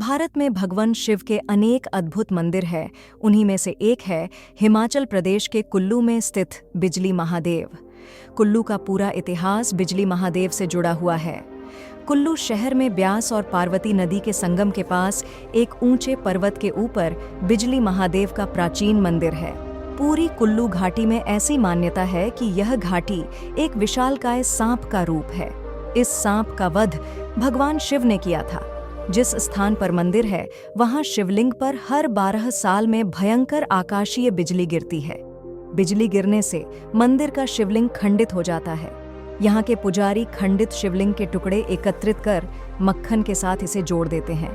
भारत में भगवान शिव के अनेक अद्भुत मंदिर हैं। उन्हीं में से एक है हिमाचल प्रदेश के कुल्लू में स्थित बिजली महादेव। कुल्लू का पूरा इतिहास बिजली महादेव से जुड़ा हुआ है। कुल्लू शहर में ब्यास और पार्वती नदी के संगम के पास एक ऊंचे पर्वत के ऊपर बिजली महादेव का प्राचीन मंदिर है। पूरी कुल्लू घाटी में ऐसी मान्यता है कि यह घाटी एक विशालकाय सांप का रूप है। इस सांप का वध भगवान शिव ने किया था। जिस स्थान पर मंदिर है वहां शिवलिंग पर हर 12 साल में भयंकर आकाशीय बिजली गिरती है। बिजली गिरने से मंदिर का शिवलिंग खंडित हो जाता है। यहाँ के पुजारी खंडित शिवलिंग के टुकड़े एकत्रित कर मक्खन के साथ इसे जोड़ देते हैं।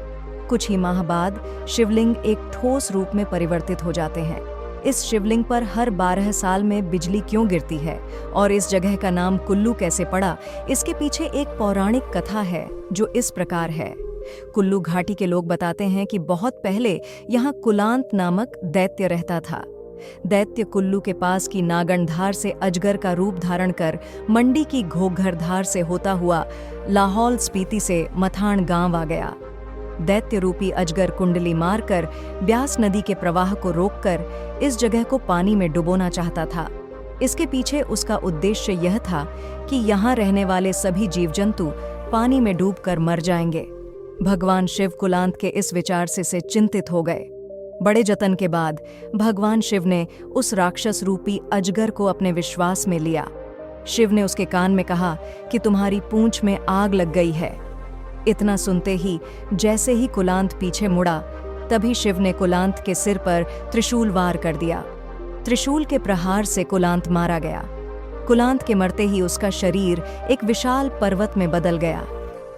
कुछ ही माह बाद शिवलिंग एक ठोस रूप में परिवर्तित हो जाते हैं। इस शिवलिंग पर हर 12 साल में बिजली क्यों गिरती है और इस जगह का नाम कुल्लू कैसे पड़ा, इसके पीछे एक पौराणिक कथा है जो इस प्रकार है। कुल्लू घाटी के लोग बताते हैं कि बहुत पहले यहाँ कुलांत नामक दैत्य रहता था। दैत्य कुल्लू के पास की नागणधार से अजगर का रूप धारण कर मंडी की घोघरधार से होता हुआ लाहौल स्पीति से मथाण गांव आ गया। दैत्य रूपी अजगर कुंडली मारकर ब्यास नदी के प्रवाह को रोककर इस जगह को पानी में डुबोना चाहता था। इसके पीछे उसका उद्देश्य यह था कि यहाँ रहने वाले सभी जीव जंतु पानी में डूबकर मर जाएंगे। भगवान शिव कुलांत के इस विचार से चिंतित हो गए। बड़े जतन के बाद भगवान शिव ने उस राक्षस रूपी अजगर को अपने विश्वास में लिया। शिव ने उसके कान में कहा कि तुम्हारी पूंछ में आग लग गई है। इतना सुनते ही जैसे ही कुलांत पीछे मुड़ा, तभी शिव ने कुलांत के सिर पर त्रिशूल वार कर दिया। त्रिशूल के प्रहार से कुलांत मारा गया। कुलांत के मरते ही उसका शरीर एक विशाल पर्वत में बदल गया।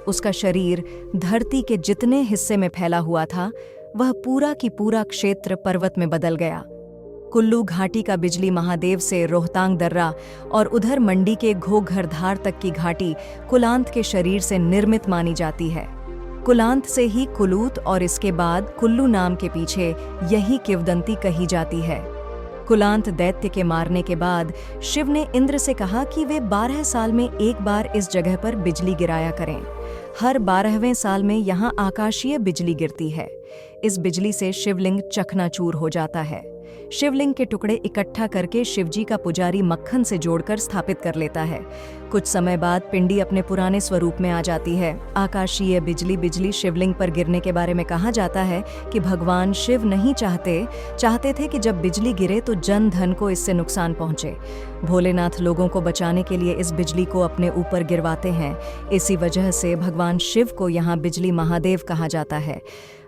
उसका शरीर धरती के जितने हिस्से में फैला हुआ था, वह पूरा की पूरा क्षेत्र पर्वत में बदल गया। कुल्लू घाटी का बिजली महादेव से रोहतांग दर्रा और उधर मंडी के घोघरधार तक की घाटी कुलांत के शरीर से निर्मित मानी जाती है। कुलांत से ही कुलूत और इसके बाद कुल्लू नाम के पीछे यही किंवदंती कही जाती है। कुलांत दैत्य के मारने के बाद शिव ने इंद्र से कहा कि वे 12 साल में एक बार इस जगह पर बिजली गिराया करें। हर 12वें साल में यहाँ आकाशीय बिजली गिरती है। इस बिजली से शिवलिंग चकनाचूर हो जाता है। शिवलिंग के टुकड़े इकट्ठा करके शिवजी का पुजारी मक्खन से जोड़कर स्थापित कर लेता है। कुछ समय बाद पिंडी अपने पुराने स्वरूप में आ जाती है। आकाशीय बिजली शिवलिंग पर गिरने के बारे में कहा जाता है कि भगवान शिव नहीं चाहते थे कि जब बिजली गिरे तो जन धन को इससे नुकसान पहुंचे। भोलेनाथ लोगों को बचाने के लिए इस बिजली को अपने ऊपर गिरवाते हैं। इसी वजह से भगवान शिव को यहाँ बिजली महादेव कहा जाता है।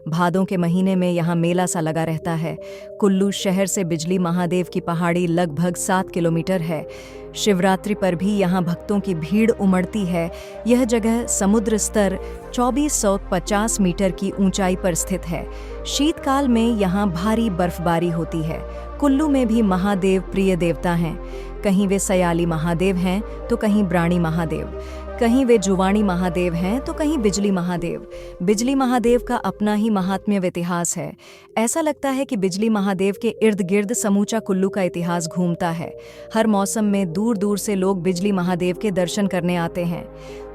भादों के महीने में यहाँ मेला सा लगा रहता है। कुल्लू शहर से बिजली महादेव की पहाड़ी लगभग 7 किलोमीटर है। शिवरात्रि पर भी यहाँ भक्तों की भीड़ उमड़ती है। यह जगह समुद्र स्तर 2450 मीटर की ऊंचाई पर स्थित है। शीतकाल में यहाँ भारी बर्फबारी होती है। कुल्लू में भी महादेव प्रिय देवता हैं। कहीं वे सयाली महादेव हैं तो कहीं ब्राणी महादेव, कहीं वे जुवाणी महादेव हैं तो कहीं बिजली महादेव। बिजली महादेव का अपना ही महात्म्य इतिहास है। ऐसा लगता है कि बिजली महादेव के इर्द गिर्द समूचा कुल्लू का इतिहास घूमता है। हर मौसम में दूर दूर से लोग बिजली महादेव के दर्शन करने आते हैं।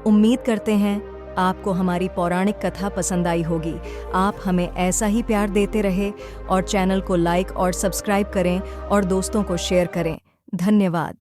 उम्मीद करते हैं आपको हमारी पौराणिक कथा पसंद आई होगी। आप हमें ऐसा ही प्यार देते रहे और चैनल को लाइक और सब्सक्राइब करें और दोस्तों को शेयर करें। धन्यवाद।